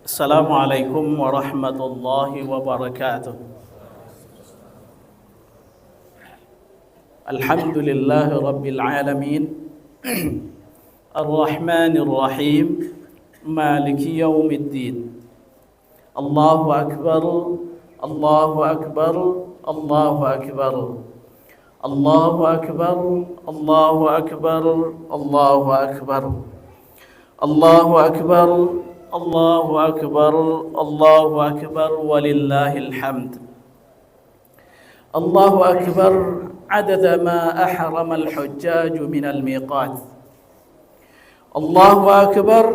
Assalamualaikum warahmatullahi wabarakatuh. Alhamdulillahi rabbil alamin. Ar-Rahmanir Rahim. Maliki yaumiddin. Allahu akbar. Allahu akbar. Allahu akbar. Allahu akbar. Allahu akbar. Allahu akbar. Allahu akbar. Allahu akbar. Allahu akbar. Walillahil hamd. Allahu akbar. عدد ما أحرم الحجاج من الميقات. الله أكبر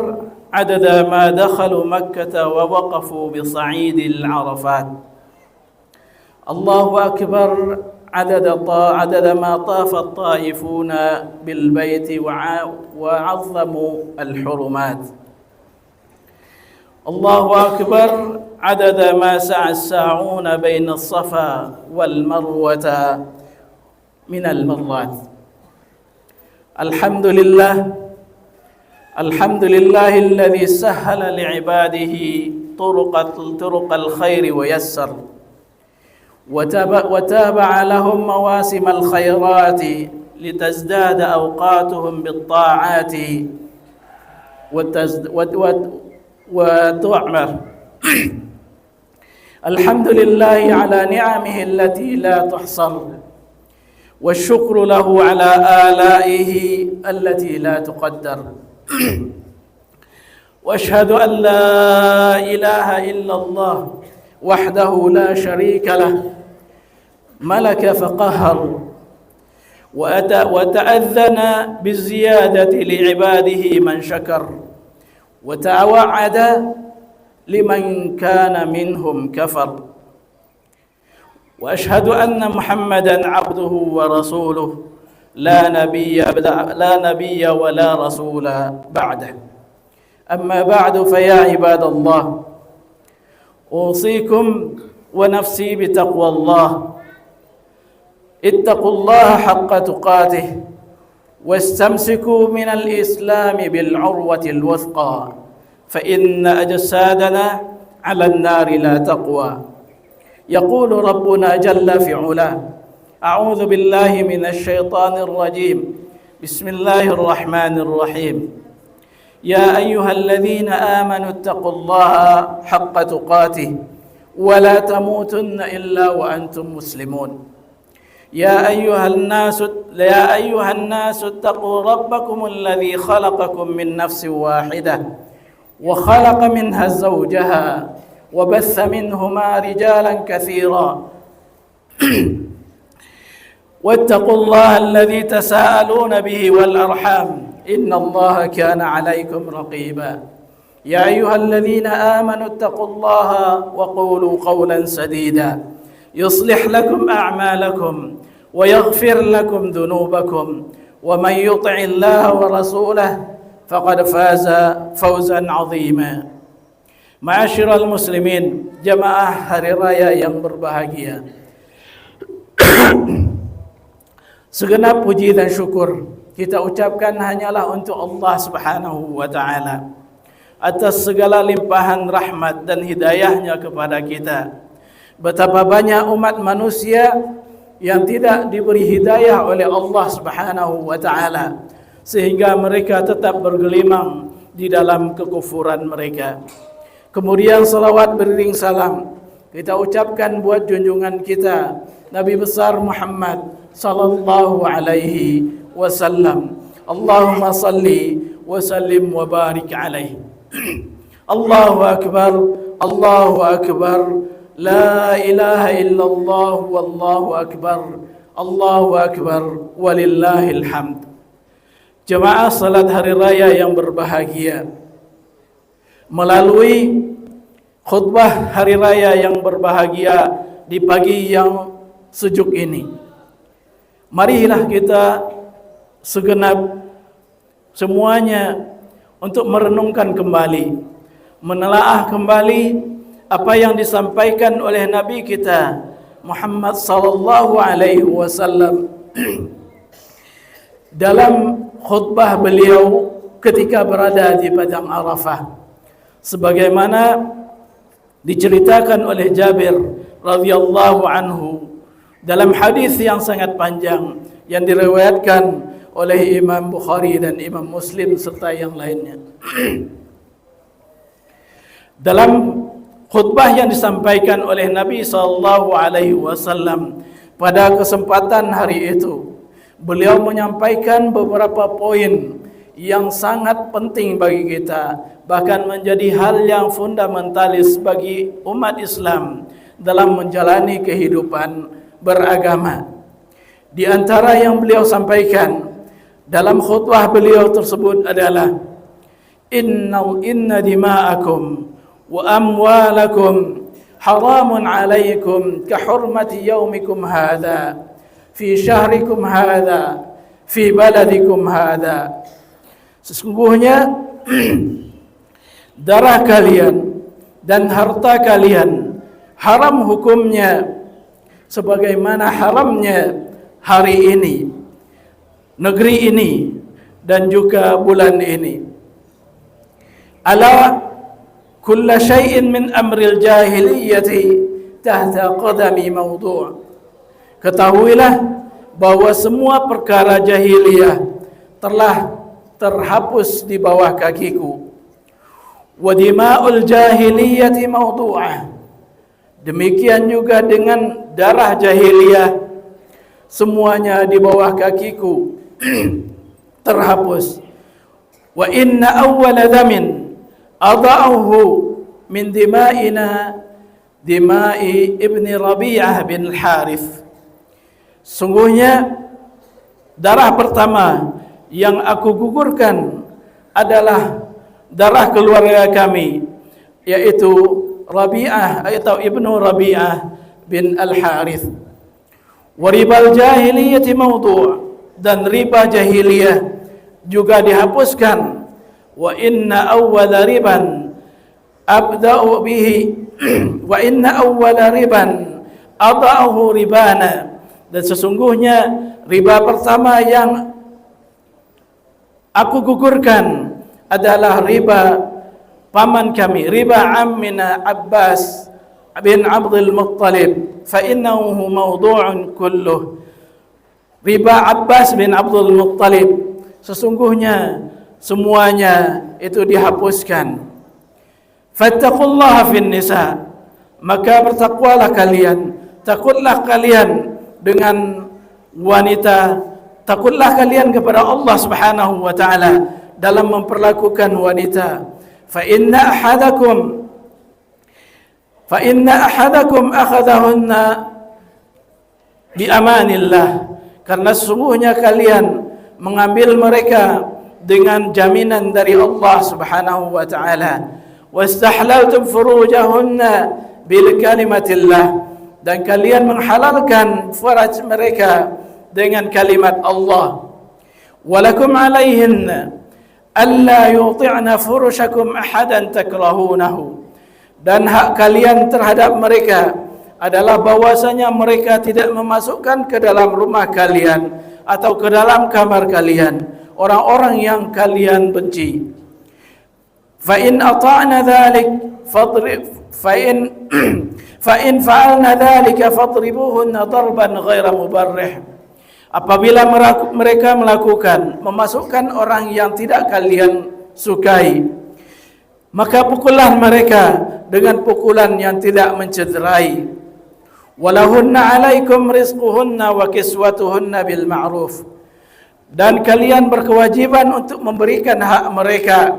عدد ما دخلوا مكة ووقفوا بصعيد العرفات. الله أكبر عدد ما طاف الطائفون بالبيت وعظموا الحرمات. الله أكبر عدد ما سعى الساعون بين الصفا والمروة من المرات. الحمد لله الذي سهل لعباده طرق الخير ويسر وتابع لهم مواسم الخيرات لتزداد أوقاتهم بالطاعات وتعمر. الحمد لله على نعمه التي لا تحصر، والشكر له على آلائه التي لا تقدر. واشهد أن لا إله إلا الله وحده لا شريك له، ملك فقهر وتأذن بالزيادة لعباده من شكر، وتوعد لمن كان منهم كفر. وأشهد أن محمدًا عبده ورسوله، لا نبي ولا رسول بعده. أما بعد، فيا عباد الله، أوصيكم ونفسي بتقوى الله. اتقوا الله حق تقاته، واستمسكوا من الإسلام بالعروة الوثقى، فإن أجسادنا على النار لا تقوى. يقول ربنا جل في علاه: أعوذ بالله من الشيطان الرجيم، بسم الله الرحمن الرحيم. يا أيها الذين آمنوا اتقوا الله حق تقاته ولا تموتن إلا وأنتم مسلمون. يا أيها الناس اتقوا ربكم الذي خلقكم من نفس واحدة وخلق منها زوجها وبث منهما رجالا كثيرا واتقوا الله الذي تساءلون به والأرحام، إن الله كان عليكم رقيبا. يا أيها الذين آمنوا اتقوا الله وقولوا قولا سديدا يصلح لكم أعمالكم ويغفر لكم ذنوبكم، ومن يطع الله ورسوله فقد فاز فوزا عظيما. Ma'asyiral muslimin, jamaah hari raya yang berbahagia. Segenap puji dan syukur kita ucapkan hanyalah untuk Allah Subhanahu wa ta'ala atas segala limpahan rahmat dan hidayahnya kepada kita. Betapa banyak umat manusia yang tidak diberi hidayah oleh Allah Subhanahu wa ta'ala, sehingga mereka tetap bergelimang di dalam kekufuran mereka. Kemudian salawat beriring salam kita ucapkan buat junjungan kita Nabi besar Muhammad sallallahu alaihi wasallam. Allahumma salli wa sallim wa barik alaihi. Allahu akbar, Allahu akbar, la ilaha illallah wallahu akbar, Allahu akbar, walillahil hamd. Jemaah salat hari raya yang berbahagia, melalui khutbah hari raya yang berbahagia di pagi yang sejuk ini, marilah kita segenap semuanya untuk merenungkan kembali, menelaah kembali apa yang disampaikan oleh Nabi kita Muhammad sallallahu alaihi wasallam dalam khutbah beliau ketika berada di padang Arafah. sebagaimana diceritakan oleh Jabir radhiyallahu anhu dalam hadis yang sangat panjang yang diriwayatkan oleh Imam Bukhari dan Imam Muslim serta yang lainnya. Dalam khutbah yang disampaikan oleh Nabi SAW pada kesempatan hari itu, beliau menyampaikan beberapa poin yang sangat penting bagi kita, bahkan menjadi hal yang fundamentalis bagi umat Islam dalam menjalani kehidupan beragama. Di antara yang beliau sampaikan dalam khutbah beliau tersebut adalah inna dima'akum wa amwalakum haramun alaikum ka hurmati yaumikum hadha fi syahrikum hadha fi baladikum hadha. Sesungguhnya darah kalian dan harta kalian haram hukumnya sebagaimana haramnya hari ini, negeri ini, dan juga bulan ini. Ala kulla syai'in min amril jahiliyati tahta qadami mawdu'. Ketahuilah bahwa semua perkara jahiliyah telah terhapus di bawah kakiku. Wa dima'ul jahiliyati mawdu'ah. Demikian juga dengan darah jahiliyah, semuanya di bawah kakiku terhapus. Wa inna awwala dhamin ada'uhu min dima'ina dima'i ibni Rabi'ah bin Al-Harith. Sungguhnya darah pertama yang aku gugurkan adalah darah keluarga kami, yaitu Rabi'ah atau ibnu Rabi'ah bin Al-Harith. Wa ribal jahiliyati mawdu', dan riba jahiliyah juga dihapuskan. Wa inna awwala riban abda'u bihi wa inna awwala riban ada'uhu ribana, dan sesungguhnya riba pertama yang aku gugurkan adalah riba paman kami, riba ammina Abbas bin Abdul Muttalib, fa innahu mawdu'un kulluh. Riba Abbas bin Abdul Muttalib, sesungguhnya semuanya itu dihapuskan. Fattaqullaha fin nisa, maka bertakwalah kalian, takutlah kalian dengan wanita, takutlah kalian kepada Allah Subhanahu wa taala dalam memperlakukan wanita. Fa inna ahadakum akhadahunna bi amanillah, karena sesungguhnya kalian mengambil mereka dengan jaminan dari Allah Subhanahu wa taala. Wastahlaltum furujahunna bil kalimatillah, dan kalian menghalalkan faraj mereka dengan kalimat Allah. Walakum alaihinna alla yuti'na furushakum ahadan takrahunahu, dan hak kalian terhadap mereka adalah bahwasanya mereka tidak memasukkan ke dalam rumah kalian atau ke dalam kamar kalian orang-orang yang kalian benci. Fa in ata'na dzalik fa in fa'alna dzalika fadribuhunna darban ghaira mubarrih. Apabila mereka melakukan memasukkan orang yang tidak kalian sukai, maka pukullah mereka dengan pukulan yang tidak mencederai. Walahunna alaikum rizquhunna wa kiswatuhunna bil ma'ruf, dan kalian berkewajiban untuk memberikan hak mereka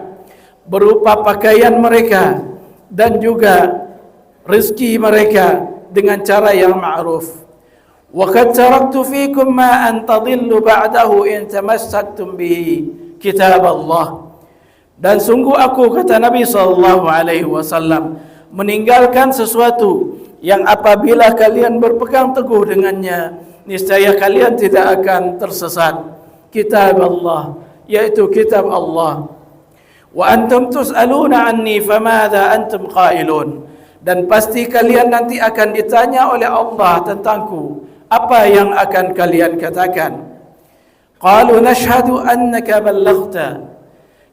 berupa pakaian mereka dan juga rezeki mereka dengan cara yang ma'ruf. Wa qad taraktu fikum ma an tadillu ba'dahu in tamassaktum bihi kitab Allah. Dan sungguh aku, kata Nabi SAW, meninggalkan sesuatu yang apabila kalian berpegang teguh dengannya, niscaya kalian tidak akan tersesat. Kitab Allah, yaitu kitab Allah. Wa antum tus'aluna anni famadha antum qailun, dan pasti kalian nanti akan ditanya oleh Allah tentangku, apa yang akan kalian katakan? Qalu nashhadu annaka ballaghta,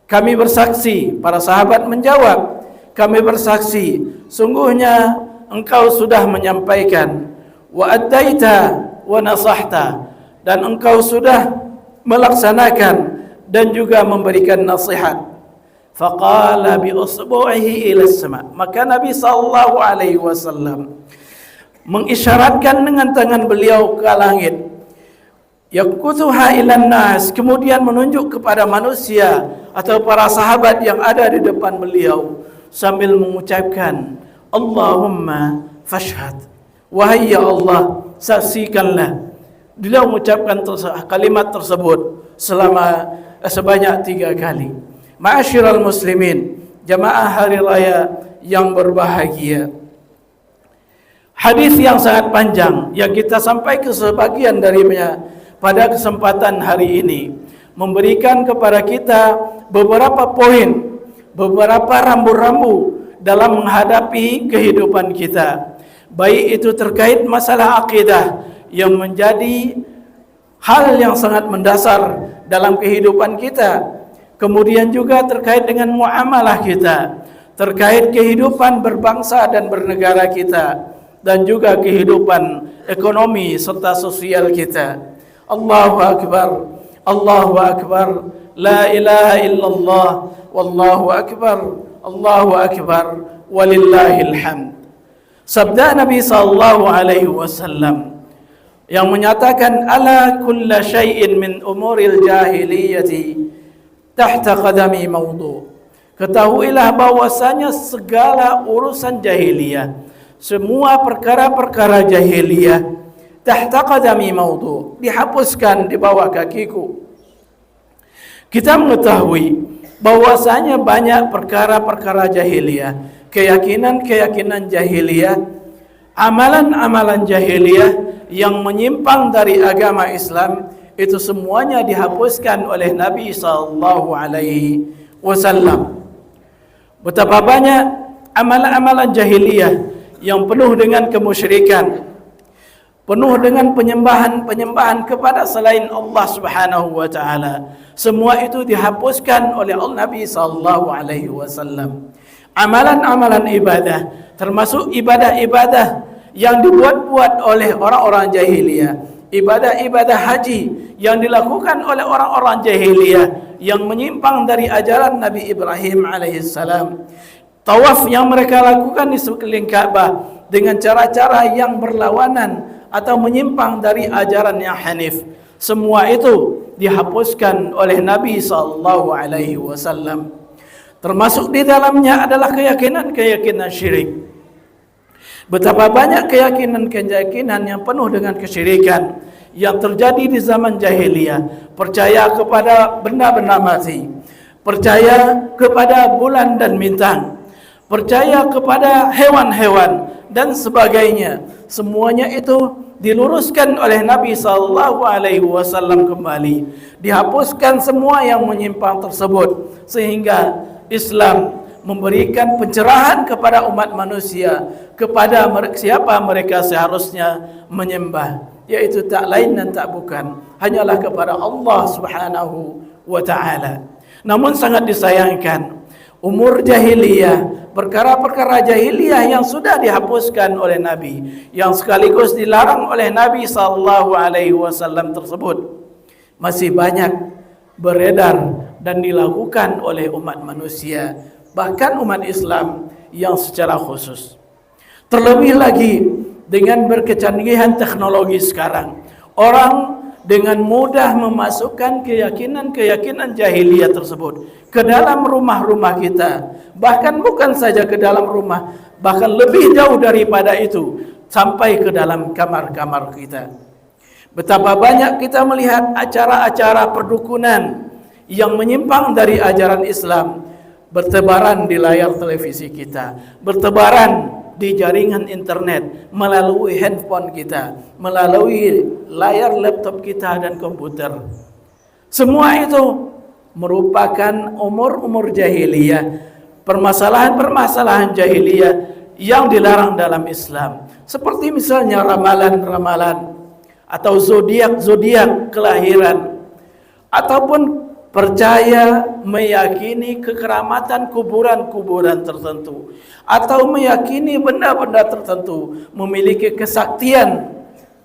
kami bersaksi, para sahabat menjawab, kami bersaksi sungguhnya engkau sudah menyampaikan, wa addaita wa nasahta, dan engkau sudah melaksanakan dan juga memberikan nasihat. Faqala bi usbu'ihi ila as-sama', maka Nabi sallallahu alaihi wasallam mengisyaratkan dengan tangan beliau ke langit. Yaqutuha ilan nas, kemudian menunjuk kepada manusia atau para sahabat yang ada di depan beliau sambil mengucapkan, Allahumma fashhad, wahai ya Allah, saksikanlah. Beliau mengucapkan kalimat tersebut sebanyak 3 kali. Ma'asyiral muslimin, jamaah hari raya yang berbahagia. Hadis yang sangat panjang yang kita sampai ke sebagian darinya pada kesempatan hari ini memberikan kepada kita beberapa poin, beberapa rambu-rambu dalam menghadapi kehidupan kita. Baik itu terkait masalah akidah yang menjadi hal yang sangat mendasar dalam kehidupan kita, kemudian juga terkait dengan muamalah kita, terkait kehidupan berbangsa dan bernegara kita, dan juga kehidupan ekonomi serta sosial kita. Allahu Akbar, Allahu Akbar, la ilaha illallah, wallahu akbar, Allahu akbar, walillahil hamd. Sabda Nabi sallallahu alaihi wasallam yang menyatakan, ala kulla syai'in min umuril jahiliyati tahta qadami mawdu'. Ketahuilah bahwasanya segala urusan jahiliyah, semua perkara-perkara jahiliyah, tahta qadami mawdu', dihapuskan di bawah kakiku. Kita mengetahui bahwasanya banyak perkara-perkara jahiliyah, keyakinan-keyakinan jahiliyah, amalan-amalan jahiliyah yang menyimpang dari agama Islam, itu semuanya dihapuskan oleh Nabi sallallahu alaihi wasallam. Betapa banyak amalan-amalan jahiliyah yang penuh dengan kemusyrikan, penuh dengan penyembahan kepada selain Allah Subhanahu wa taala. Semua itu dihapuskan oleh Nabi sallallahu alaihi wasallam. Amalan-amalan ibadah, termasuk ibadah-ibadah yang dibuat-buat oleh orang-orang jahiliyah, ibadah-ibadah haji yang dilakukan oleh orang-orang jahiliyah yang menyimpang dari ajaran Nabi Ibrahim alaihissalam, tawaf yang mereka lakukan di sekeliling Ka'bah dengan cara-cara yang berlawanan atau menyimpang dari ajaran yang hanif, semua itu dihapuskan oleh Nabi sallallahu alaihi wasallam. Termasuk di dalamnya adalah keyakinan-keyakinan syirik. Betapa banyak keyakinan-keyakinan yang penuh dengan kesyirikan yang terjadi di zaman jahiliyah. Percaya kepada benda-benda mati, percaya kepada bulan dan bintang, percaya kepada hewan-hewan dan sebagainya. Semuanya itu diluruskan oleh Nabi sallallahu alaihi wasallam kembali. Dihapuskan semua yang menyimpang tersebut, sehingga Islam memberikan pencerahan kepada umat manusia kepada siapa mereka seharusnya menyembah, yaitu tak lain dan tak bukan hanyalah kepada Allah Subhanahu wa taala. Namun sangat disayangkan, umur jahiliyah, perkara-perkara jahiliyah yang sudah dihapuskan oleh Nabi, yang sekaligus dilarang oleh Nabi sallallahu alaihi wasallam tersebut, masih banyak beredar dan dilakukan oleh umat manusia, bahkan umat Islam yang secara khusus. Terlebih lagi dengan berkecanggihan teknologi sekarang, orang dengan mudah memasukkan keyakinan-keyakinan jahiliyah tersebut ke dalam rumah-rumah kita. Bahkan bukan saja ke dalam rumah, bahkan lebih jauh daripada itu, sampai ke dalam kamar-kamar kita. Betapa banyak kita melihat acara-acara perdukunan yang menyimpang dari ajaran Islam bertebaran di layar televisi kita, bertebaran di jaringan internet, melalui handphone kita, melalui layar laptop kita dan komputer. Semua itu merupakan umur-umur jahiliyah, permasalahan-permasalahan jahiliyah yang dilarang dalam Islam. Seperti misalnya ramalan-ramalan atau zodiak-zodiak kelahiran, ataupun percaya, meyakini kekeramatan kuburan-kuburan tertentu, atau meyakini benda-benda tertentu memiliki kesaktian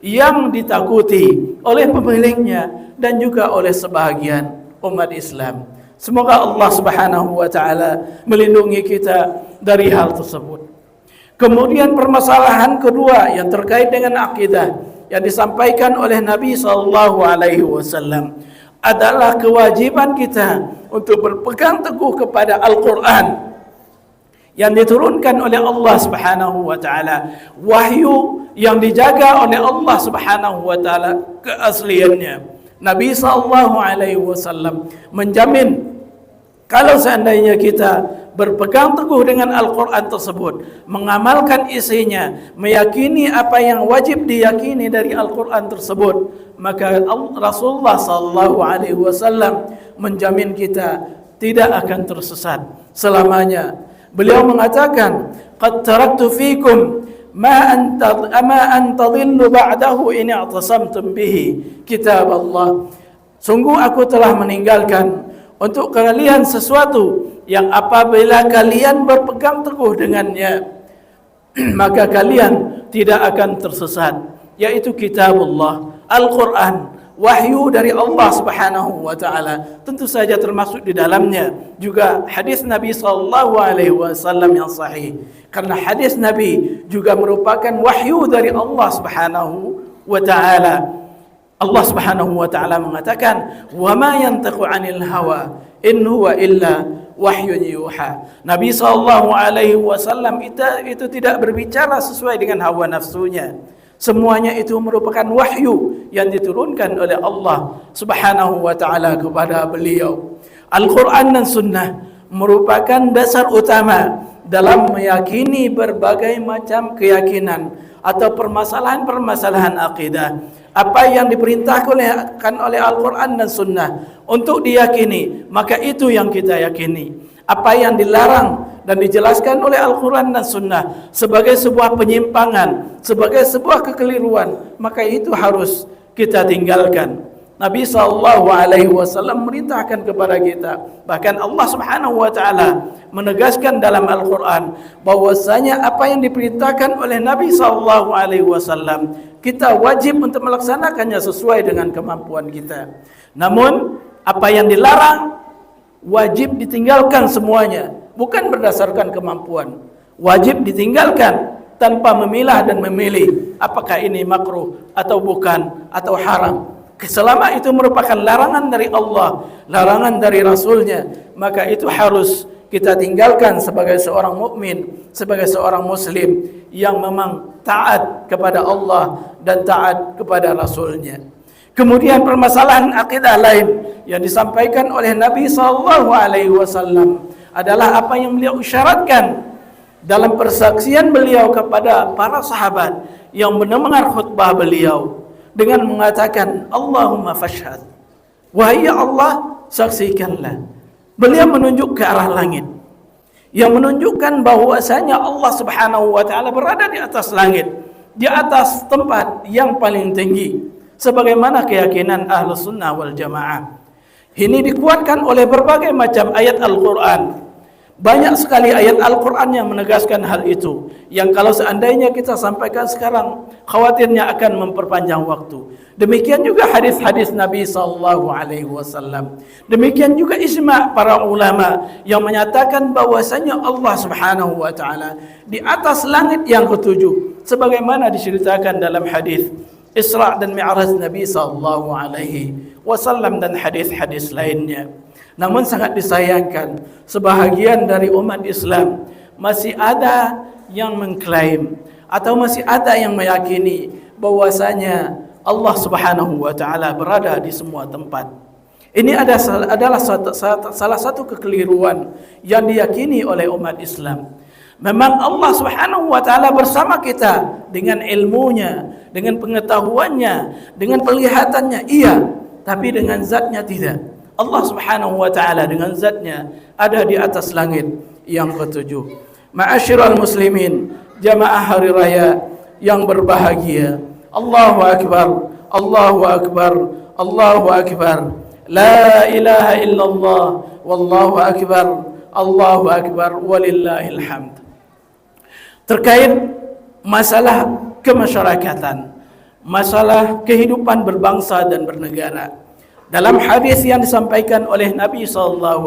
yang ditakuti oleh pemiliknya dan juga oleh sebahagian umat Islam. Semoga Allah Subhanahu wa taala melindungi kita dari hal tersebut. Kemudian permasalahan kedua yang terkait dengan akidah yang disampaikan oleh Nabi sallallahu alaihi wasallam adalah kewajiban kita untuk berpegang teguh kepada Al-Qur'an yang diturunkan oleh Allah Subhanahu wa taala, wahyu yang dijaga oleh Allah Subhanahu wa taala keasliannya. Nabi sallallahu alaihi wasallam menjamin kalau seandainya kita berpegang teguh dengan Al-Qur'an tersebut, mengamalkan isinya, meyakini apa yang wajib diyakini dari Al-Qur'an tersebut, maka Rasulullah sallallahu alaihi wasallam menjamin kita tidak akan tersesat selamanya. Beliau mengatakan, "Qad taraktu fikum ma an tadillu ba'dahu in i'tasamtum bihi kitab Allah." Sungguh aku telah meninggalkan untuk kalian sesuatu yang apabila kalian berpegang teguh dengannya maka kalian tidak akan tersesat, yaitu kitab Allah, Al-Quran, wahyu dari Allah Subhanahu wa taala. Tentu saja termasuk di dalamnya juga hadis Nabi sallallahu alaihi wasallam yang sahih. Karena hadis Nabi juga merupakan wahyu dari Allah Subhanahu wa taala. Allah Subhanahu wa taala mengatakan, "Wa ma yantiqu 'anil hawa in huwa illa wahyun yuha." Nabi sallallahu alaihi wasallam itu tidak berbicara sesuai dengan hawa nafsunya. Semuanya itu merupakan wahyu yang diturunkan oleh Allah Subhanahu wa taala kepada beliau. Al-Quran dan Sunnah merupakan dasar utama dalam meyakini berbagai macam keyakinan atau permasalahan-permasalahan akidah. Apa yang diperintahkan oleh Al-Quran dan Sunnah untuk diyakini, maka itu yang kita yakini. Apa yang dilarang dan dijelaskan oleh Al-Quran dan Sunnah sebagai sebuah penyimpangan, sebagai sebuah kekeliruan, maka itu harus kita tinggalkan. Nabi SAW merintahkan kepada kita, bahkan Allah Subhanahu wa taala menegaskan dalam Al-Quran bahwasanya apa yang diperintahkan oleh Nabi SAW kita wajib untuk melaksanakannya sesuai dengan kemampuan kita. Namun apa yang dilarang wajib ditinggalkan semuanya, bukan berdasarkan kemampuan. Wajib ditinggalkan tanpa memilah dan memilih apakah ini makruh atau bukan atau haram. Selama itu merupakan larangan dari Allah, larangan dari Rasulnya, maka itu harus kita tinggalkan sebagai seorang mukmin, sebagai seorang muslim yang memang taat kepada Allah dan taat kepada Rasulnya. Kemudian permasalahan akidah lain yang disampaikan oleh Nabi SAW adalah apa yang beliau isyaratkan dalam persaksian beliau kepada para sahabat yang mendengar khutbah beliau dengan mengatakan, "Allahumma fashhad." Wahai Allah, saksikanlah. Beliau menunjuk ke arah langit yang menunjukkan bahwasanya Allah Subhanahu wa taala berada di atas langit, di atas tempat yang paling tinggi, sebagaimana keyakinan Ahlus Sunnah wal Jamaah. Ini dikuatkan oleh berbagai macam ayat Al-Quran. Banyak sekali ayat Al-Quran yang menegaskan hal itu, yang kalau seandainya kita sampaikan sekarang, khawatirnya akan memperpanjang waktu. Demikian juga hadis-hadis Nabi SAW. Demikian juga ijma' para ulama yang menyatakan bahwasanya Allah Subhanahu wa taala di atas langit yang ketujuh, sebagaimana diceritakan dalam hadis Isra' dan Mi'raj Nabi SAW dan hadis-hadis lainnya. Namun sangat disayangkan, sebahagian dari umat Islam masih ada yang mengklaim atau masih ada yang meyakini bahwasanya Allah Subhanahu wa taala berada di semua tempat. Ini adalah salah satu kekeliruan yang diyakini oleh umat Islam. Memang Allah Subhanahu wa taala bersama kita dengan ilmunya, dengan pengetahuannya, dengan penglihatannya, iya, tapi dengan zatnya tidak. Allah Subhanahu wa taala dengan zatnya ada di atas langit yang ketujuh. Ma'asyiral muslimin, jamaah hari raya yang berbahagia. Allahu akbar, Allahu akbar, Allahu akbar. La ilaha illallah, wallahu akbar, Allahu akbar, walillahil hamd. Terkait masalah kemasyarakatan, masalah kehidupan berbangsa dan bernegara, dalam hadis yang disampaikan oleh Nabi SAW,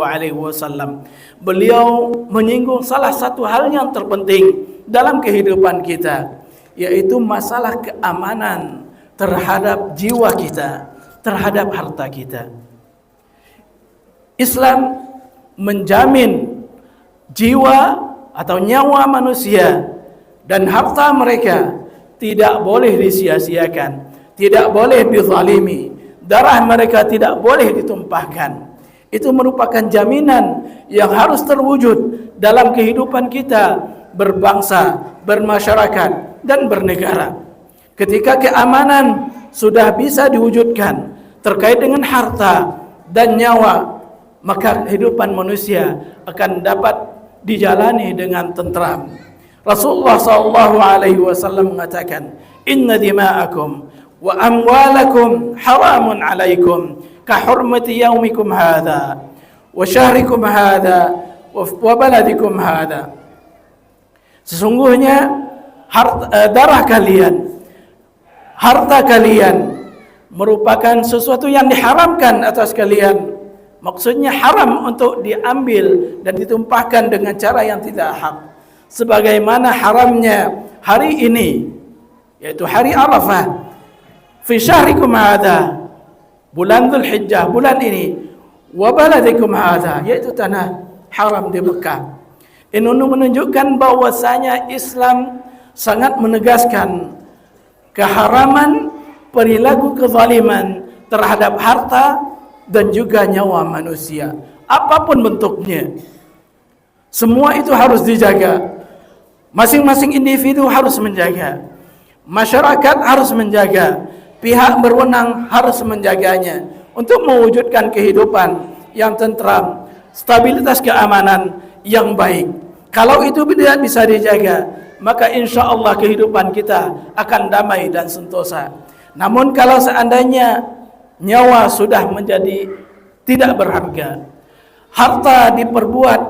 beliau menyinggung salah satu hal yang terpenting dalam kehidupan kita, yaitu masalah keamanan terhadap jiwa kita, terhadap harta kita. Islam menjamin jiwa atau nyawa manusia dan harta mereka tidak boleh disia-siakan, tidak boleh dizalimi, darah mereka tidak boleh ditumpahkan. Itu merupakan jaminan yang harus terwujud dalam kehidupan kita berbangsa, bermasyarakat dan bernegara. Ketika keamanan sudah bisa diwujudkan terkait dengan harta dan nyawa, maka kehidupan manusia akan dapat dijalani dengan tentram. Rasulullah SAW mengatakan, "Inna dima'akum wa amwalakum haramun alaikum ka hurmati yaumikum hadha wa syahrikum hadha wa baladikum hadha." Sesungguhnya darah kalian, harta kalian merupakan sesuatu yang diharamkan atas kalian. Maksudnya haram untuk diambil dan ditumpahkan dengan cara yang tidak hak. Sebagaimana haramnya hari ini, yaitu hari Arafah, fi syahrikum hadha, bulan Dzulhijjah, bulan ini, wa baladikum hadha, yaitu tanah haram di Mekah. Ini menunjukkan bahwasanya Islam sangat menegaskan keharaman perilaku kezaliman terhadap harta dan juga nyawa manusia, apapun bentuknya. Semua itu harus dijaga. Masing-masing individu harus menjaga, masyarakat harus menjaga, pihak berwenang harus menjaganya untuk mewujudkan kehidupan yang tentram, stabilitas keamanan yang baik. Kalau itu tidak bisa dijaga, maka insya Allah kehidupan kita akan damai dan sentosa. Namun kalau seandainya nyawa sudah menjadi tidak berharga, harta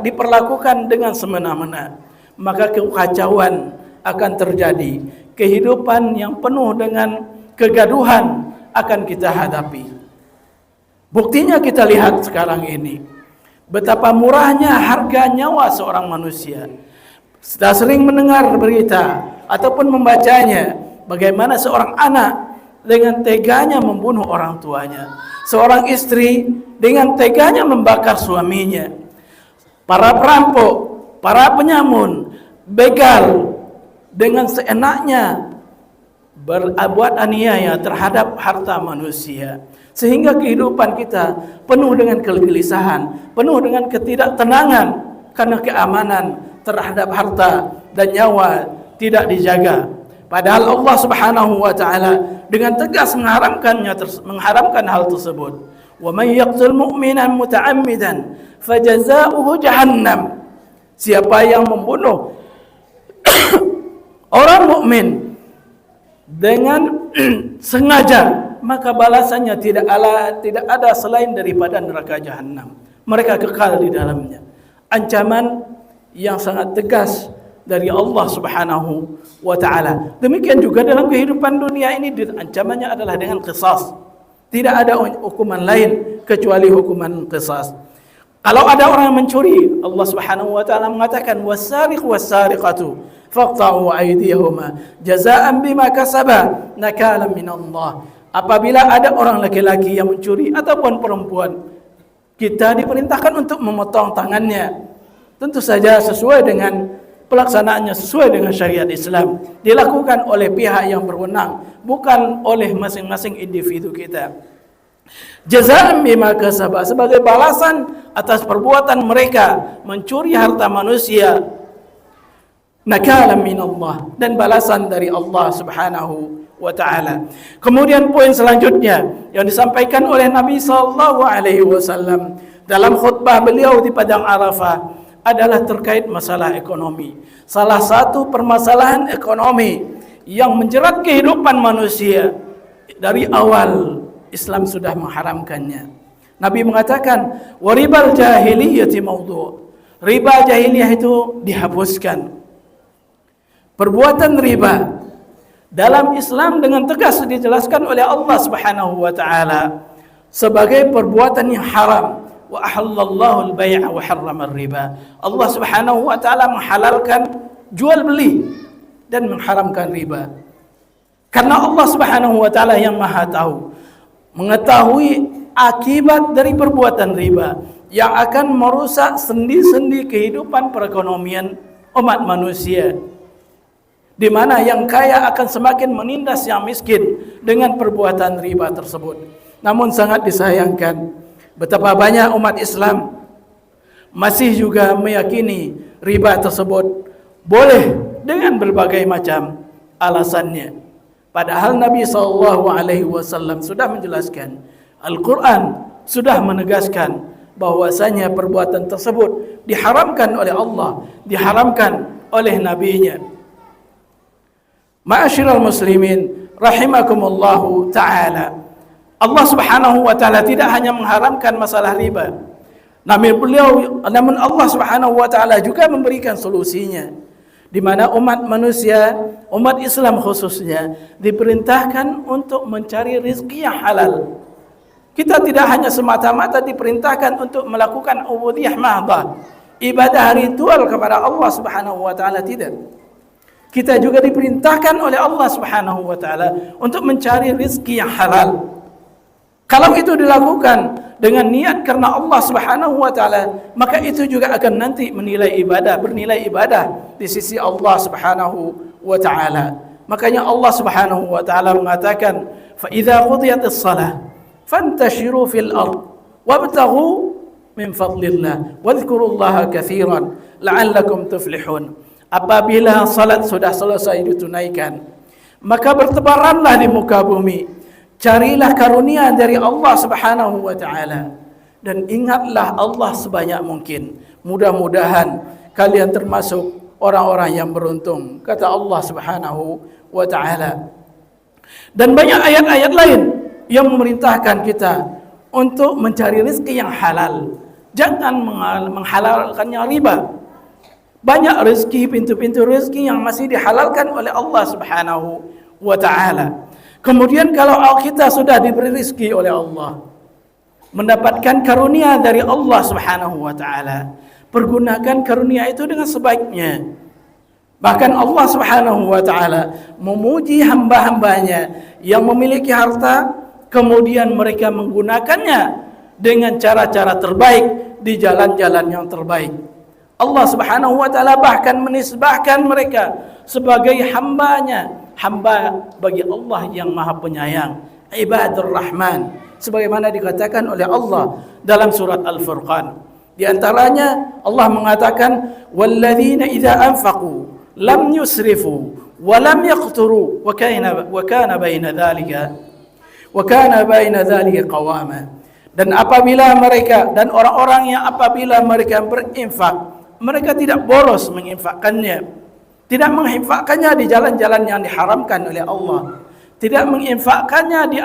diperlakukan dengan semena-mena, maka kekacauan akan terjadi. Kehidupan yang penuh dengan kegaduhan akan kita hadapi. Buktinya kita lihat sekarang ini, betapa murahnya harga nyawa seorang manusia. Kita sering mendengar berita ataupun membacanya, bagaimana seorang anak dengan teganya membunuh orang tuanya, seorang istri dengan teganya membakar suaminya, para perampok, para penyamun, begal dengan seenaknya berbuat aniaya terhadap harta manusia, sehingga kehidupan kita penuh dengan kegelisahan, penuh dengan ketidaktenangan karena keamanan terhadap harta dan nyawa tidak dijaga. Padahal Allah Subhanahu wa taala dengan tegas mengharamkan hal tersebut. Wa may yaqtul mu'minan muta'ammidan fajazaohu jahannam. Siapa yang membunuh orang mukmin dengan sengaja, maka balasannya tidak ada selain daripada neraka jahanam. Mereka kekal di dalamnya. Ancaman yang sangat tegas dari Allah Subhanahu wa taala. Demikian juga dalam kehidupan dunia ini, ancamannya adalah dengan qisas. Tidak ada hukuman lain kecuali hukuman qisas. Kalau ada orang yang mencuri, Allah Subhanahu wa taala mengatakan was-sariq was-sariqatu faqta'u aydiyahuma jazaa'an bima kasaba nakalan min Allah. Apabila ada orang laki-laki yang mencuri ataupun perempuan, kita diperintahkan untuk memotong tangannya. Tentu saja sesuai dengan pelaksanaannya, sesuai dengan syariat Islam, dilakukan oleh pihak yang berwenang, bukan oleh masing-masing individu kita. Jazaa'an bima kasaba, sebagai balasan atas perbuatan mereka mencuri harta manusia, nakalan min Allah, dan balasan dari Allah Subhanahu wa taala. Kemudian poin selanjutnya yang disampaikan oleh Nabi sallallahu alaihi wasallam dalam khutbah beliau di padang Arafah adalah terkait masalah ekonomi. Salah satu permasalahan ekonomi yang menjerat kehidupan manusia dari awal Islam sudah mengharamkannya. Nabi mengatakan, "Waribal jahiliyati maudhu'." Riba jahiliyah itu dihapuskan. Perbuatan riba dalam Islam dengan tegas dijelaskan oleh Allah Subhanahu wa taala sebagai perbuatan yang haram. Wa ahallallahu al-bai'a wa harrama ar-riba. Allah Subhanahu wa taala menghalalkan jual beli dan mengharamkan riba. Karena Allah Subhanahu wa taala yang Maha tahu, mengetahui akibat dari perbuatan riba yang akan merusak sendi-sendi kehidupan perekonomian umat manusia, di mana yang kaya akan semakin menindas yang miskin dengan perbuatan riba tersebut. Namun sangat disayangkan betapa banyak umat Islam masih juga meyakini riba tersebut boleh dengan berbagai macam alasannya. Padahal Nabi SAW sudah menjelaskan, Al-Quran sudah menegaskan bahwasanya perbuatan tersebut diharamkan oleh Allah, diharamkan oleh Nabi-Nya. Ma'asyiral muslimin rahimakumullahu ta'ala, Allah Subhanahu wa taala tidak hanya mengharamkan masalah riba, namun Allah Subhanahu wa taala juga memberikan solusinya, di mana umat manusia, umat Islam khususnya, diperintahkan untuk mencari rezeki yang halal. Kita tidak hanya semata-mata diperintahkan untuk melakukan ubudiyah mahdhah, ibadah ritual kepada Allah Subhanahu wa taala, tidak. Kita juga diperintahkan oleh Allah Subhanahu wa taala untuk mencari rezeki yang halal. Kalau itu dilakukan dengan niat karena Allah Subhanahu wa taala, maka itu juga akan nanti bernilai ibadah di sisi Allah Subhanahu wa taala. Makanya Allah Subhanahu wa taala mengatakan, "Fa idza qudiyatis shalah fantashiru fil ard wabtaghu min fadlillah wadhkurullaha katsiran la'allakum tuflihun." Apabila salat sudah selesai ditunaikan, maka bertebaranlah di muka bumi, carilah karunia dari Allah Subhanahu wa taala, dan ingatlah Allah sebanyak mungkin. Mudah-mudahan kalian termasuk orang-orang yang beruntung, kata Allah Subhanahu wa taala. Dan banyak ayat-ayat lain yang memerintahkan kita untuk mencari rezeki yang halal. Jangan menghalalkannya riba. Banyak rezeki, pintu-pintu rezeki yang masih dihalalkan oleh Allah Subhanahu wa taala. Kemudian kalau kita sudah diberi rezeki oleh Allah, mendapatkan karunia dari Allah Subhanahu wa taala, pergunakan karunia itu dengan sebaiknya. Bahkan Allah Subhanahu wa taala memuji hamba-hambanya yang memiliki harta, kemudian mereka menggunakannya dengan cara-cara terbaik di jalan-jalan yang terbaik. Allah Subhanahu wa taala bahkan menisbahkan mereka sebagai hambanya, hamba bagi Allah yang Maha Penyayang, Ibadur Rahman, sebagaimana dikatakan oleh Allah dalam surat Al-Furqan. Di antaranya Allah mengatakan, "Walladzina idza anfaqu lam yusrifu wa lam yaqturu wa kana baina dzalika qawama." Dan apabila mereka, dan orang-orang yang apabila mereka berinfak, mereka tidak boros menginfakkannya, tidak menginfakkannya di jalan-jalan yang diharamkan oleh Allah, tidak menginfakkannya di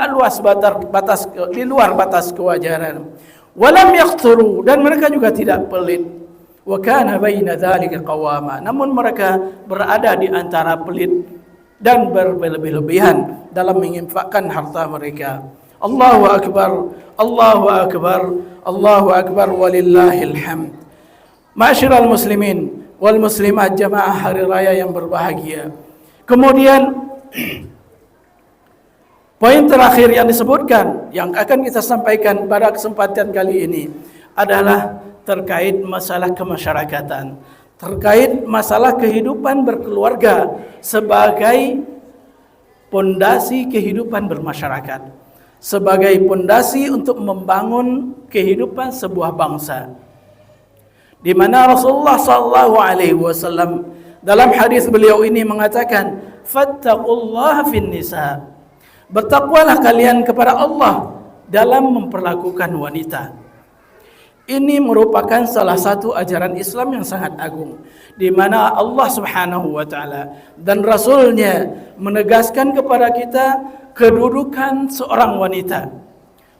luar batas kewajaran. Walam yaqturu, dan mereka juga tidak pelit. Wa kana baina dzalika qawama, namun mereka berada di antara pelit dan berlebih-lebihan dalam menginfakkan harta mereka. Allahu akbar, Allahu akbar, Allahu akbar, walillahil hamd. Ma'asyiral muslimin wal muslimat, jamaah hari raya yang berbahagia. Kemudian poin terakhir yang disebutkan, yang akan kita sampaikan pada kesempatan kali ini adalah terkait masalah kemasyarakatan, terkait masalah kehidupan berkeluarga sebagai pondasi kehidupan bermasyarakat, sebagai pondasi untuk membangun kehidupan sebuah bangsa. Di mana Rasulullah SAW dalam hadis beliau ini mengatakan, "Fattaqullaha fin nisa." Bertakwalah kalian kepada Allah dalam memperlakukan wanita. Ini merupakan salah satu ajaran Islam yang sangat agung, di mana Allah Subhanahu wa taala dan Rasul-Nya menegaskan kepada kita kedudukan seorang wanita.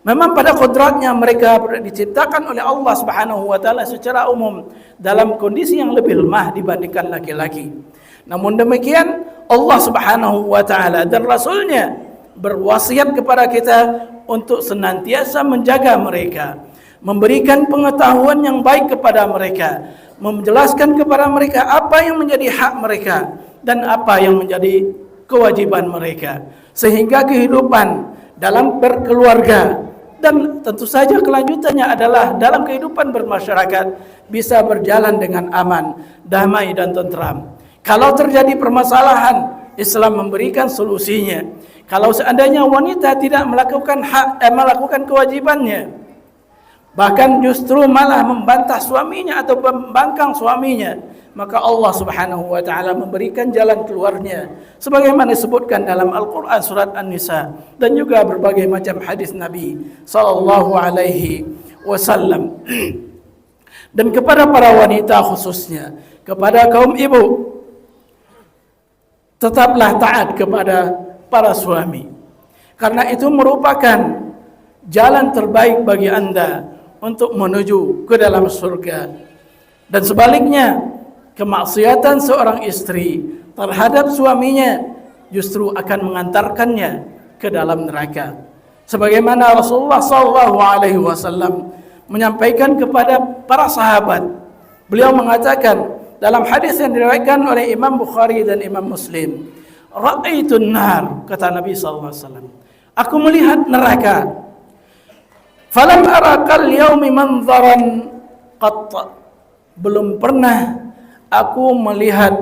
Memang pada kodratnya mereka diciptakan oleh Allah Subhanahu wa taala secara umum dalam kondisi yang lebih lemah dibandingkan laki-laki. Namun demikian Allah Subhanahu wa taala dan Rasulnya berwasiat kepada kita untuk senantiasa menjaga mereka, memberikan pengetahuan yang baik kepada mereka, menjelaskan kepada mereka apa yang menjadi hak mereka dan apa yang menjadi kewajiban mereka, sehingga kehidupan dalam berkeluarga dan tentu saja kelanjutannya adalah dalam kehidupan bermasyarakat bisa berjalan dengan aman, damai dan tentram. Kalau terjadi permasalahan, Islam memberikan solusinya. Kalau seandainya wanita tidak melakukan kewajibannya, bahkan justru malah membantah suaminya atau membangkang suaminya, maka Allah Subhanahu wa taala memberikan jalan keluarnya sebagaimana disebutkan dalam Al-Qur'an surat An-Nisa dan juga berbagai macam hadis Nabi sallallahu alaihi wasallam. Dan kepada para wanita khususnya, kepada kaum ibu, tetaplah taat kepada para suami, karena itu merupakan jalan terbaik bagi anda untuk menuju ke dalam surga. Dan sebaliknya, kemaksiatan seorang istri terhadap suaminya justru akan mengantarkannya ke dalam neraka. Sebagaimana Rasulullah SAW menyampaikan kepada para sahabat, beliau mengatakan dalam hadis yang diriwayatkan oleh Imam Bukhari dan Imam Muslim, ra'aitun nar, kata Nabi SAW, aku melihat neraka, falam arakal yaumi manzaran qat, belum pernah aku melihat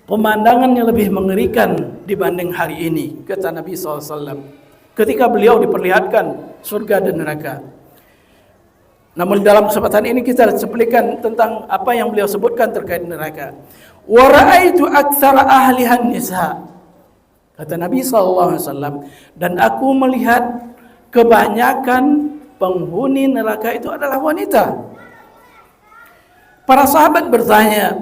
pemandangan yang lebih mengerikan dibanding hari ini, kata Nabi SAW, ketika beliau diperlihatkan surga dan neraka. Namun dalam kesempatan ini kita cuplikan tentang apa yang beliau sebutkan terkait neraka. Wa ra'aitu aktsara ahlihan nisa, kata Nabi SAW, dan aku melihat kebanyakan penghuni neraka itu adalah wanita. Para sahabat bertanya,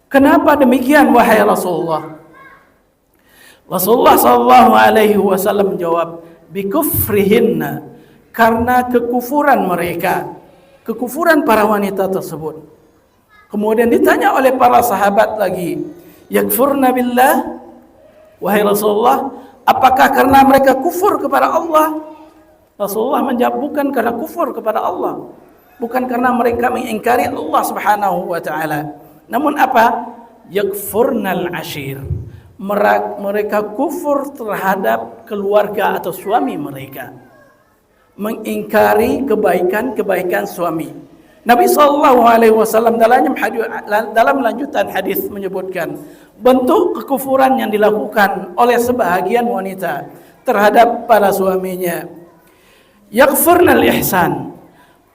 kenapa demikian wahai Rasulullah? Rasulullah SAW menjawab, bikufrihinna, karena kekufuran mereka, kekufuran para wanita tersebut. Kemudian ditanya oleh para sahabat lagi, yakfurna billah, wahai Rasulullah, apakah karena mereka kufur kepada Allah? Rasulullah menjawab, bukan karena kufur kepada Allah, bukan karena mereka mengingkari Allah Subhanahu wa taala. Namun apa? Yakfurnal ashir, mereka kufur terhadap keluarga atau suami mereka, mengingkari kebaikan-kebaikan suami. Nabi SAW dalam lanjutan hadis menyebutkan bentuk kekufuran yang dilakukan oleh sebahagian wanita terhadap para suaminya. Yakfurnal ihsan,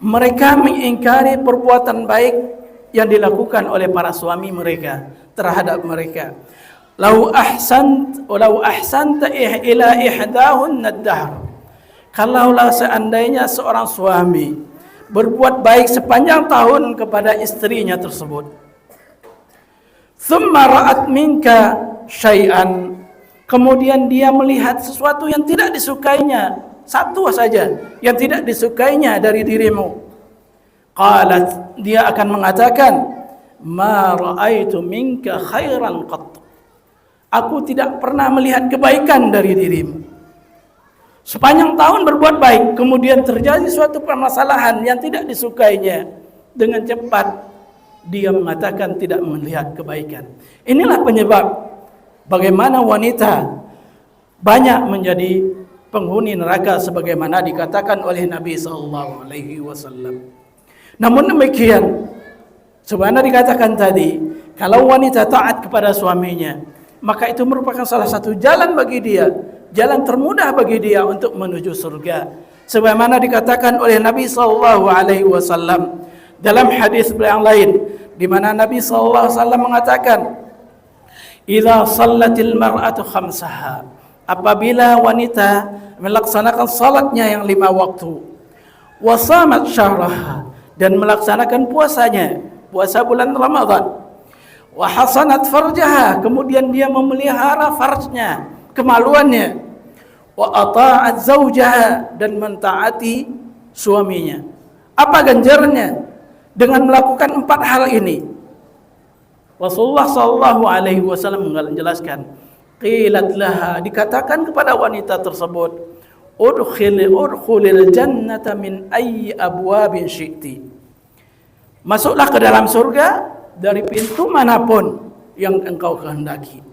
mereka mengingkari perbuatan baik yang dilakukan oleh para suami mereka terhadap mereka. Lau ahsanta ila ihdahunna ad-dahr, kalaulah seandainya seorang suami berbuat baik sepanjang tahun kepada istrinya tersebut, thumma ra'at minka syai'an, kemudian dia melihat sesuatu yang tidak disukainya, satu saja yang tidak disukainya dari dirimu, qalat, dia akan mengatakan, ma ra'aitu minka khairan qat, aku tidak pernah melihat kebaikan dari dirimu. Sepanjang tahun berbuat baik, kemudian terjadi suatu permasalahan yang tidak disukainya, dengan cepat dia mengatakan tidak melihat kebaikan. Inilah penyebab bagaimana wanita banyak menjadi penghuni neraka sebagaimana dikatakan oleh Nabi SAW. Namun demikian, sebagaimana dikatakan tadi, kalau wanita taat kepada suaminya, maka itu merupakan salah satu jalan bagi dia, jalan termudah bagi dia untuk menuju surga. Sebagaimana dikatakan oleh Nabi SAW dalam hadis yang lain, di mana Nabi SAW mengatakan, idza shallatil mar'atu khamsaha, apabila wanita melaksanakan salatnya yang 5 waktu, wa shamat syahraha, dan melaksanakan puasanya, puasa bulan Ramadan, wa hasanat farjaha, kemudian dia memelihara farjnya, kemaluannya, wa ata'at zawjaha, dan mentaati suaminya. Apa ganjarannya dengan melakukan 4 hal ini? Rasulullah sallallahu alaihi wasallam menjelaskan, qilat laha, dikatakan kepada wanita tersebut, udkhulil jannata min ayyi abwabin syi'ti, masuklah ke dalam surga dari pintu manapun yang engkau kehendaki.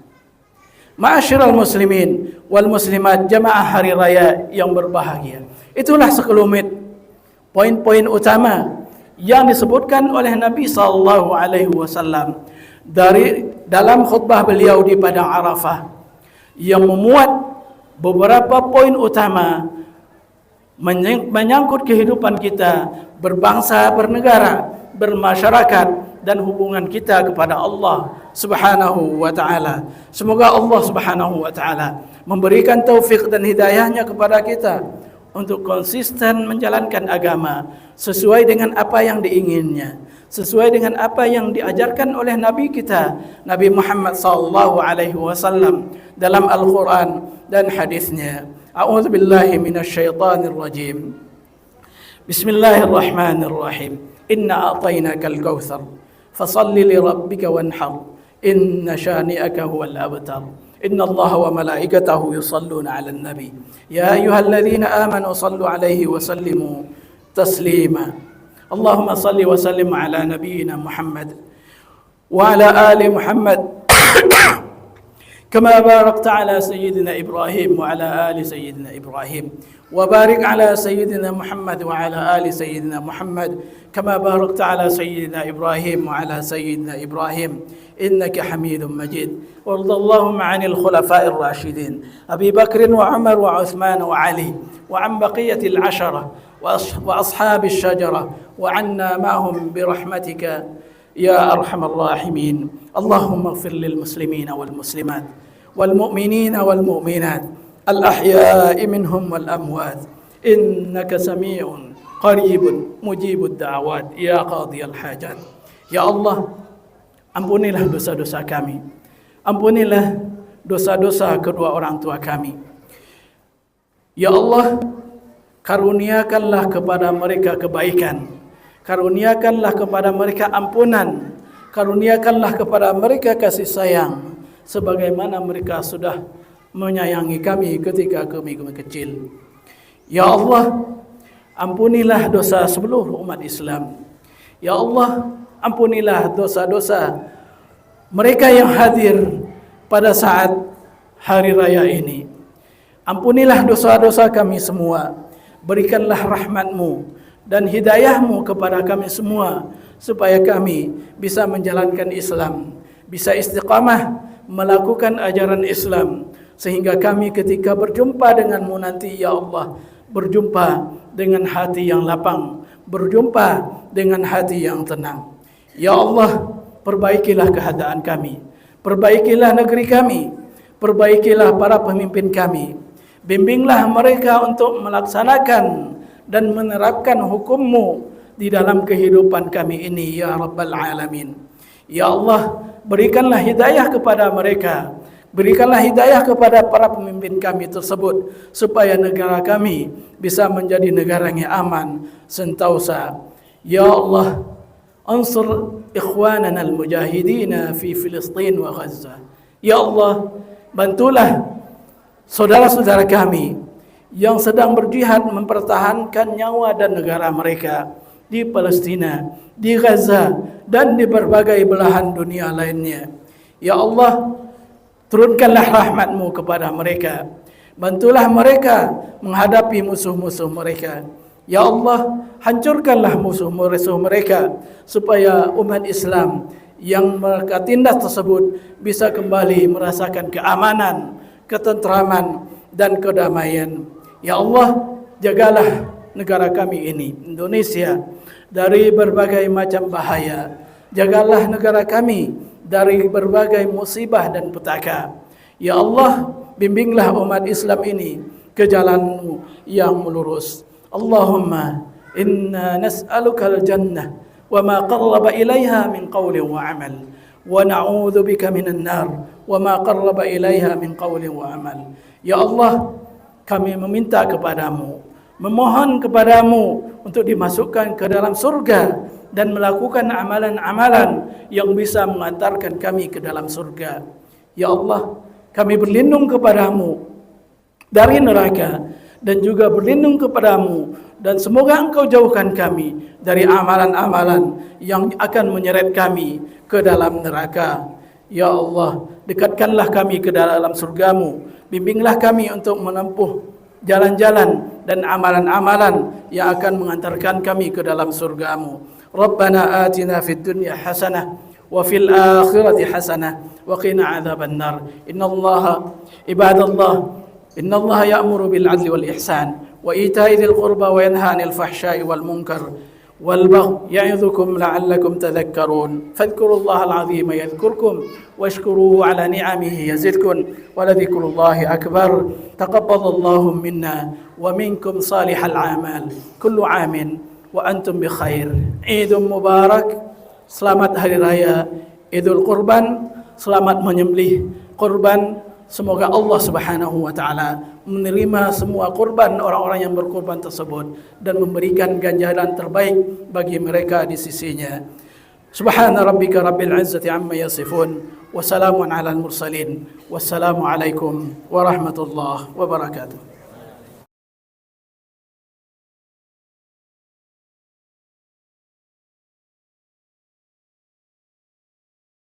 Ma'asyiral muslimin wal muslimat, jamaah hari raya yang berbahagia. Itulah sekelumit poin-poin utama yang disebutkan oleh Nabi sallallahu alaihi wasallam dari dalam khutbah beliau di padang Arafah, yang memuat beberapa poin utama menyangkut kehidupan kita berbangsa, bernegara, bermasyarakat, dan hubungan kita kepada Allah Subhanahu wa taala. Semoga Allah Subhanahu wa taala memberikan taufik dan hidayahnya kepada kita untuk konsisten menjalankan agama sesuai dengan apa yang diinginnya, sesuai dengan apa yang diajarkan oleh Nabi kita, Nabi Muhammad sallallahu alaihi wasallam dalam Al-Quran dan hadisnya. A'udzubillahi minasyaitonir rajim. Bismillahirrahmanirrahim. Inna a'tainakal kautsar fasalli li rabbika wanhar inna syani'aka huwal abtar. Inna Allaha wa malaikatahu yusalluna 'alan nabi ya ayyuhalladzina amanu sallu 'alaihi wa sallimu taslima. Allahumma salli wa sallim 'ala nabiyyina Muhammad wa 'ala ali Muhammad kama barakta 'ala sayyidina Ibrahim wa 'ala ali sayyidina Ibrahim wa barik 'ala sayyidina Muhammad wa 'ala ali sayyidina Muhammad kama barakta 'ala sayyidina Ibrahim wa 'ala sayyidina Ibrahim innaka Hamidum Majid. Warḍa Allahumma 'anil khulafa'ir rasyidin Abi Bakr wa Umar wa Uthman wa Ali wa 'an baqiyatil 'ashara wa ashabish syajara wa 'anna ma'hum bi rahmatika ya arhamar rahimin. Allahumma ighfir lil muslimina wal muslimat wal mu'minina wal mu'minat al ahya'i minhum wal amwat innaka sami'un qaribun mujibud da'awat ya qadiyal hajat. Ya Allah, ampunilah dosa-dosa kami, ampunilah dosa-dosa kedua orang tua kami. Ya Allah, karuniakanlah kepada mereka kebaikan, karuniakanlah kepada mereka ampunan, karuniakanlah kepada mereka kasih sayang, sebagaimana mereka sudah menyayangi kami ketika kami kecil. Ya Allah, ampunilah dosa seluruh umat Islam. Ya Allah, ampunilah dosa-dosa mereka yang hadir pada saat hari raya ini. Ampunilah dosa-dosa kami semua. Berikanlah rahmat-Mu dan hidayah-Mu kepada kami semua, supaya kami bisa menjalankan Islam, bisa istiqamah melakukan ajaran Islam, sehingga kami ketika berjumpa dengan-Mu nanti, ya Allah, berjumpa dengan hati yang lapang, berjumpa dengan hati yang tenang. Ya Allah, perbaikilah keadaan kami, perbaikilah negeri kami, perbaikilah para pemimpin kami, bimbinglah mereka untuk melaksanakan dan menerapkan hukum-Mu di dalam kehidupan kami ini, ya Rabbal Alamin. Ya Allah, berikanlah hidayah kepada mereka, berikanlah hidayah kepada para pemimpin kami tersebut, supaya negara kami bisa menjadi negara yang aman sentosa. Ya Allah, ansur ikhwanana al-mujahidina fi Filistin wa Gaza. Ya Allah, bantulah saudara-saudara kami yang sedang berjihad mempertahankan nyawa dan negara mereka di Palestina, di Gaza, dan di berbagai belahan dunia lainnya. Ya Allah, turunkanlah rahmat-Mu kepada mereka, bantulah mereka menghadapi musuh-musuh mereka. Ya Allah, hancurkanlah musuh-musuh mereka, supaya umat Islam yang mereka tindas tersebut bisa kembali merasakan keamanan, ketentraman, dan kedamaian. Ya Allah, jagalah negara kami ini, Indonesia, dari berbagai macam bahaya. Jagalah negara kami dari berbagai musibah dan petaka. Ya Allah, bimbinglah umat Islam ini ke jalan-Mu yang lurus. Allahumma inna nas'aluka al-jannah wa ma qarraba ilaiha min qawlin wa amal, wa na'udzu bika minan nar wa ma qarraba ilaiha min qawlin wa amal. Ya Allah, kami meminta kepadamu, memohon kepadamu untuk dimasukkan ke dalam surga dan melakukan amalan-amalan yang bisa mengantarkan kami ke dalam surga. Ya Allah, kami berlindung kepadamu dari neraka dan juga berlindung kepadamu, dan semoga Engkau jauhkan kami dari amalan-amalan yang akan menyeret kami ke dalam neraka. Ya Allah, dekatkanlah kami ke dalam surgamu, bimbinglah kami untuk menempuh jalan-jalan dan amalan-amalan yang akan mengantarkan kami ke dalam surgamu. Rabbana atina fid dunya hasanah wa fil akhirati hasanah wa qina adzaban nar. Innallaha ibadallah, innallaha ya'muru bil 'adli wal ihsan wa ita'i dzil qurba wa yanha 'anil fahsya'i wal munkar والبغي يعظكم لعلكم تذكرون فاذكروا الله العظيم يذكركم واشكروه على نعمه يزدكم ولذكر الله أكبر تقبل الله منا ومنكم صالح الأعمال كل عام وأنتم بخير عيد مبارك. Selamat hari raya Idul Qurban, selamat menyembelih kurban. Semoga Allah Subhanahu wa taala menerima semua kurban orang-orang yang berkurban tersebut dan memberikan ganjaran terbaik bagi mereka di sisinya. Subhana rabbika rabbil izzati amma yasifun wa salamun alal mursalin. Wassalamu alaikum warahmatullahi wabarakatuh.